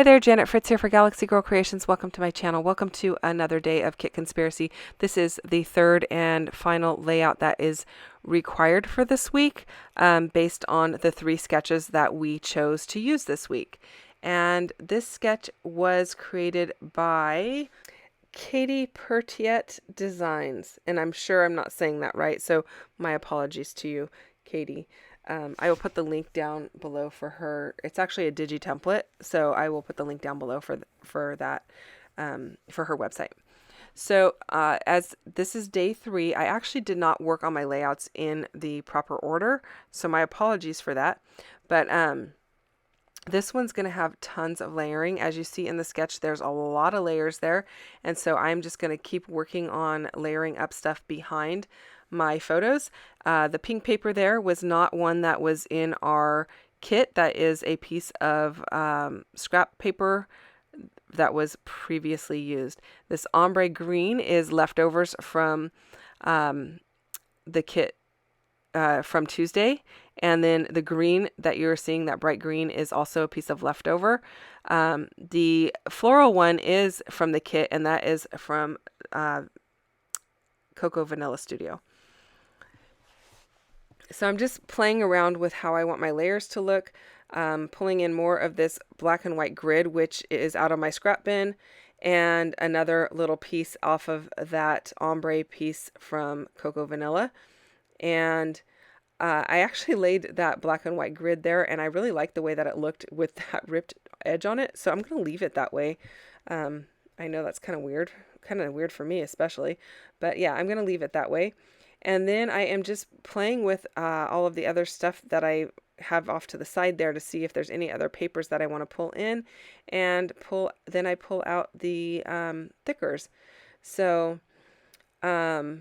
Hi there, Janet Fritz here for Galaxy Girl Creations. Welcome to my channel. Welcome to another day of Kit Conspiracy. This is the third and final layout that is required for this week, based on the 3 sketches that we chose to use this week. And this sketch was created by kjpargeter Designs, and I'm sure I'm not saying that right, so my apologies to you, Katie. I will put the link down below for her. It's actually a digi template, so I will put the link down below for that for her website. So as this is day 3, I actually did not work on my layouts in the proper order, so my apologies for that. But this one's going to have tons of layering. As you see in the sketch, there's a lot of layers there, and so I'm just going to keep working on layering up stuff behind my photos. The pink paper there was not one that was in our kit. That is a piece of scrap paper that was previously used. This ombre green is leftovers from the kit from Tuesday, and then the green that you're seeing, that bright green, is also a piece of leftover. The floral one is from the kit, and that is from Cocoa Vanilla Studio. So I'm just playing around with how I want my layers to look, pulling in more of this black and white grid, which is out of my scrap bin, and another little piece off of that ombre piece from Cocoa Vanilla. And I actually laid that black and white grid there, and I really liked the way that it looked with that ripped edge on it. So I'm going to leave it that way. I know that's kind of weird for me especially, but yeah, I'm going to leave it that way. And then I am just playing with all of the other stuff that I have off to the side there to see if there's any other papers that I want to pull in, and then I pull out the thickers. So I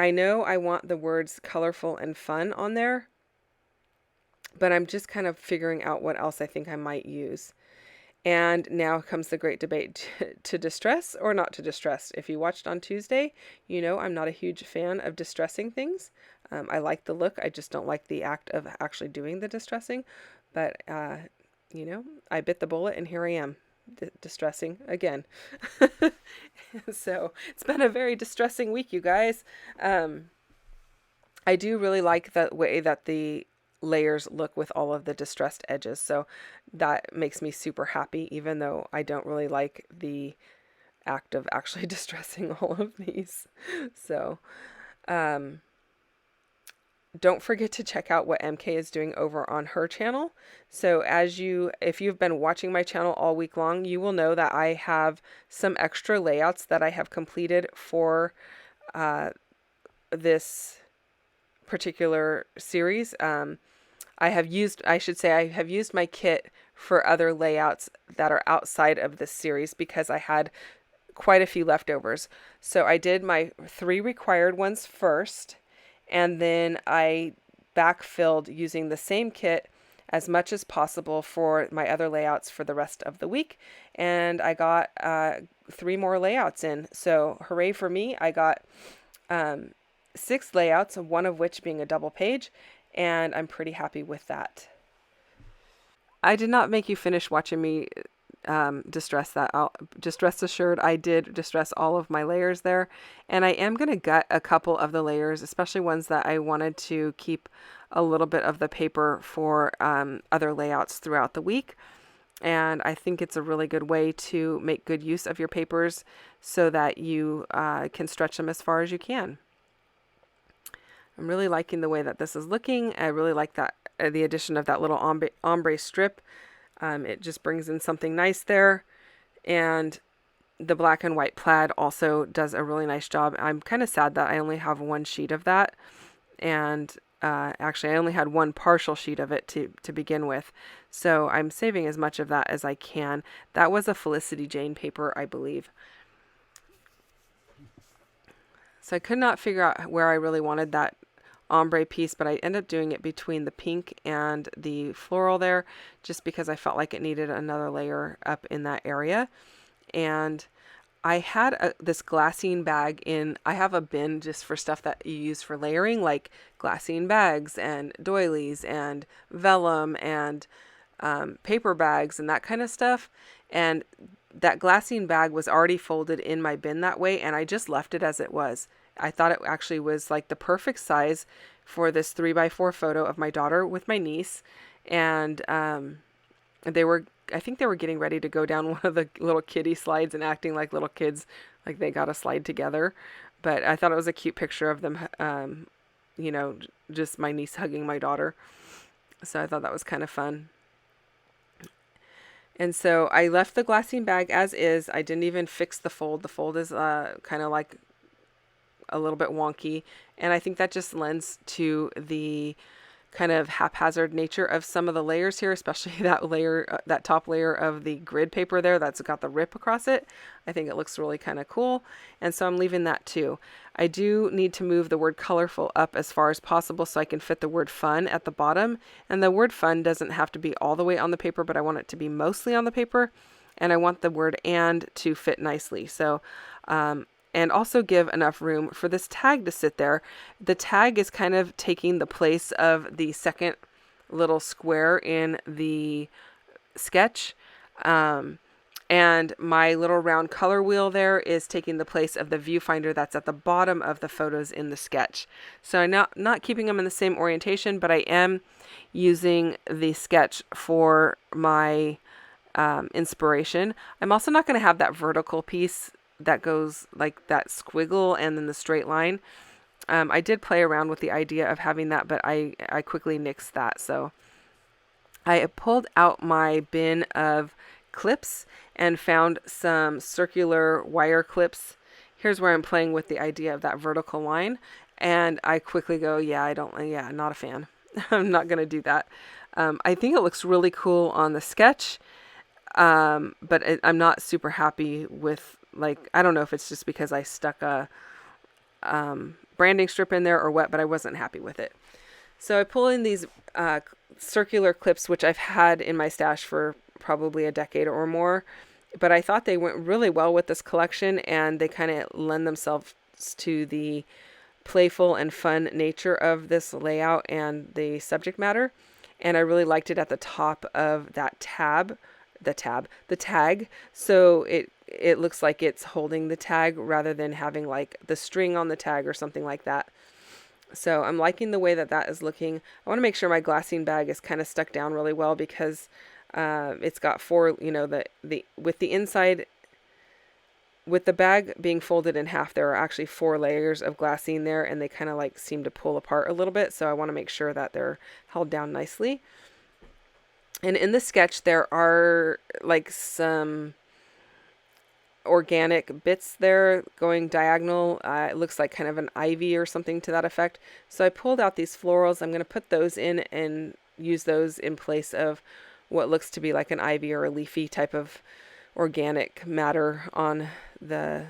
know I want the words colorful and fun on there, but I'm just kind of figuring out what else I think I might use. And now comes the great debate, to distress or not to distress. If you watched on Tuesday, you know I'm not a huge fan of distressing things. I like the look. I just don't like the act of actually doing the distressing. But, you know, I bit the bullet, and here I am, distressing again. So it's been a very distressing week, you guys. I do really like the way that the layers look with all of the distressed edges, so that makes me super happy, even though I don't really like the act of actually distressing all of these. So don't forget to check out what MK is doing over on her channel. So if you've been watching my channel all week long, you will know that I have some extra layouts that I have completed for this particular series. I have used my kit for other layouts that are outside of this series because I had quite a few leftovers. So I did my 3 required ones first, and then I backfilled using the same kit as much as possible for my other layouts for the rest of the week. And I got 3 more layouts in. So hooray for me. I got 6 layouts, one of which being a double page, and I'm pretty happy with that. I did not make you finish watching me distress that. Just rest assured, I did distress all of my layers there, and I am going to gut a couple of the layers, especially ones that I wanted to keep a little bit of the paper for other layouts throughout the week. And I think it's a really good way to make good use of your papers so that you can stretch them as far as you can. I'm really liking the way that this is looking. I really like that the addition of that little ombre strip. It just brings in something nice there. And the black and white plaid also does a really nice job. I'm kind of sad that I only have 1 sheet of that. And actually, I only had 1 partial sheet of it to begin with. So I'm saving as much of that as I can. That was a Felicity Jane paper, I believe. So I could not figure out where I really wanted that ombre piece, but I ended up doing it between the pink and the floral there, just because I felt like it needed another layer up in that area. And I had this glassine bag I have a bin just for stuff that you use for layering, like glassine bags and doilies and vellum and paper bags and that kind of stuff. And that glassine bag was already folded in my bin that way, and I just left it as it was. I thought it actually was like the perfect size for this 3x4 photo of my daughter with my niece. And I think they were getting ready to go down one of the little kiddie slides and acting like little kids, like they got a slide together. But I thought it was a cute picture of them, just my niece hugging my daughter. So I thought that was kind of fun. And so I left the glassine bag as is. I didn't even fix the fold. The fold is kind of like a little bit wonky. And I think that just lends to the kind of haphazard nature of some of the layers here, especially that layer, that top layer of the grid paper there that's got the rip across it. I think it looks really kind of cool. And so I'm leaving that too. I do need to move the word colorful up as far as possible so I can fit the word fun at the bottom. And the word fun doesn't have to be all the way on the paper, but I want it to be mostly on the paper. And I want the word and to fit nicely. So, and also give enough room for this tag to sit there. The tag is kind of taking the place of the second little square in the sketch. And my little round color wheel there is taking the place of the viewfinder that's at the bottom of the photos in the sketch. So I'm not keeping them in the same orientation, but I am using the sketch for my inspiration. I'm also not going to have that vertical piece that goes like that squiggle and then the straight line. I did play around with the idea of having that, but I quickly nixed that. So I pulled out my bin of clips and found some circular wire clips. Here's where I'm playing with the idea of that vertical line. And I quickly go, not a fan. I'm not going to do that. I think it looks really cool on the sketch. But I'm not super happy with, like, I don't know if it's just because I stuck a branding strip in there or what, but I wasn't happy with it. So I pull in these circular clips, which I've had in my stash for probably a decade or more, but I thought they went really well with this collection, and they kind of lend themselves to the playful and fun nature of this layout and the subject matter. And I really liked it at the top of that the tag. So it looks like it's holding the tag rather than having like the string on the tag or something like that. So I'm liking the way that is looking. I want to make sure my glassine bag is kind of stuck down really well because it's got four, with the inside, with the bag being folded in half, there are actually 4 layers of glassine there, and they kind of like seem to pull apart a little bit. So I want to make sure that they're held down nicely. And in the sketch, there are like some organic bits there going diagonal. It looks like kind of an ivy or something to that effect. So I pulled out these florals. I'm going to put those in and use those in place of what looks to be like an ivy or a leafy type of organic matter on the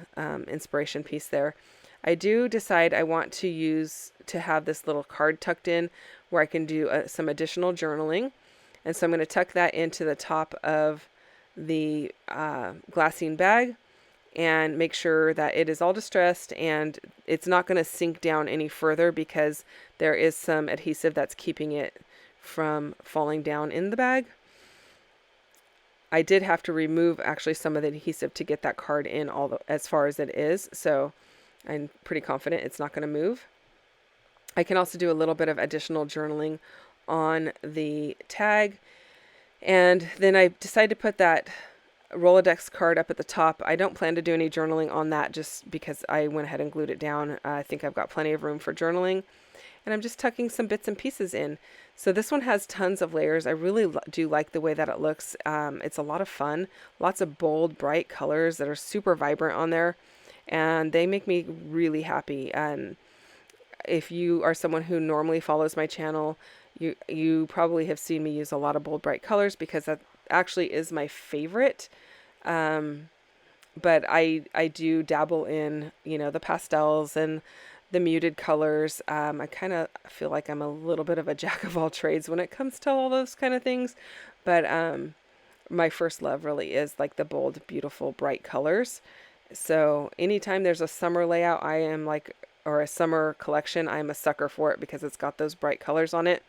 inspiration piece there. I do decide I want to have this little card tucked in where I can do some additional journaling. And so I'm going to tuck that into the top of the glassine bag and make sure that it is all distressed and it's not going to sink down any further because there is some adhesive that's keeping it from falling down in the bag. I did have to remove actually some of the adhesive to get that card in as far as it is. So I'm pretty confident it's not going to move. I can also do a little bit of additional journaling on the tag. And then I decided to put that Rolodex card up at the top. I don't plan to do any journaling on that just because I went ahead and glued it down. I think I've got plenty of room for journaling. And I'm just tucking some bits and pieces in. So this one has tons of layers. I really do like the way that it looks. It's a lot of fun. Lots of bold, bright colors that are super vibrant on there. And they make me really happy. And if you are someone who normally follows my channel, you probably have seen me use a lot of bold, bright colors because that actually is my favorite. But I do dabble in, the pastels and the muted colors. I kind of feel like I'm a little bit of a jack of all trades when it comes to all those kind of things. But my first love really is like the bold, beautiful, bright colors. So anytime there's a summer layout, or a summer collection, I'm a sucker for it because it's got those bright colors on it.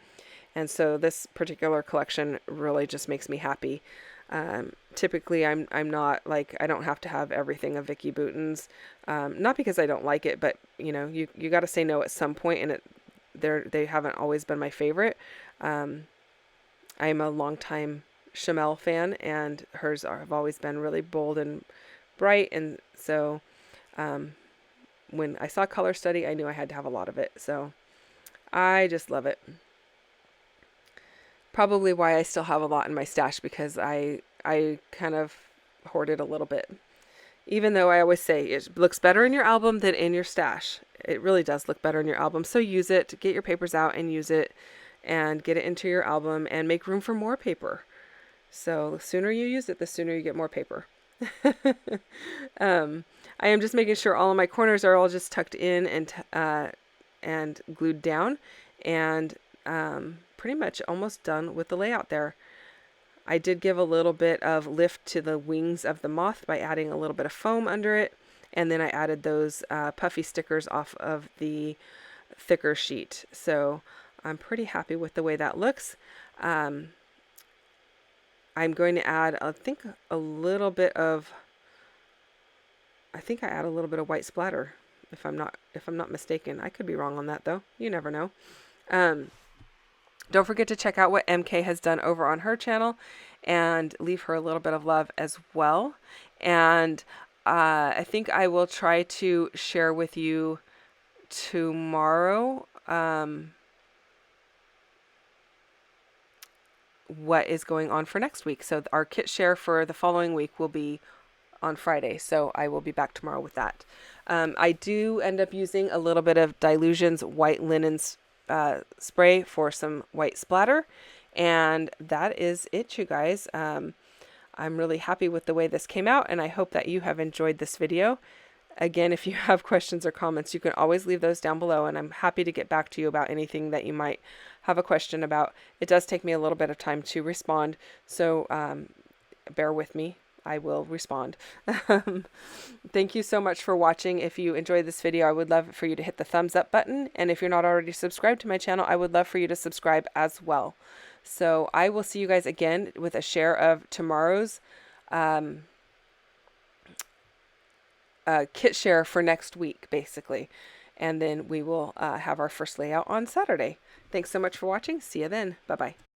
And so this particular collection really just makes me happy. Typically, I'm not like, I don't have to have everything of Vicky Bouton's, not because I don't like it, but you got to say no at some point, and they haven't always been my favorite. I'm a longtime Chamel fan, and hers have always been really bold and bright, and so when I saw Color Study, I knew I had to have a lot of it. So I just love it. Probably why I still have a lot in my stash, because I kind of hoarded a little bit. Even though I always say it looks better in your album than in your stash. It really does look better in your album. So use it, get your papers out and use it, and get it into your album and make room for more paper. So the sooner you use it, the sooner you get more paper. I am just making sure all of my corners are all just tucked in and glued down, and pretty much almost done with the layout there. I did give a little bit of lift to the wings of the moth by adding a little bit of foam under it, and then I added those puffy stickers off of the thicker sheet. So I'm pretty happy with the way that looks. I'm going to add, I think I add a little bit of white splatter, if I'm not mistaken. I could be wrong on that though. You never know. Don't forget to check out what MK has done over on her channel and leave her a little bit of love as well. And I think I will try to share with you tomorrow what is going on for next week. So our kit share for the following week will be on Friday, so I will be back tomorrow with that. I do end up using a little bit of Dylusion's white linen spray for some white splatter, and that is it, you guys. I'm really happy with the way this came out, and I hope that you have enjoyed this video. Again, if you have questions or comments, you can always leave those down below, and I'm happy to get back to you about anything that you might have a question about. It does take me a little bit of time to respond, so bear with me. I will respond. Thank you so much for watching. If you enjoyed this video, I would love for you to hit the thumbs up button. And if you're not already subscribed to my channel, I would love for you to subscribe as well. So I will see you guys again with a share of tomorrow's kit share for next week, basically. And then we will have our first layout on Saturday. Thanks so much for watching. See you then. Bye-bye.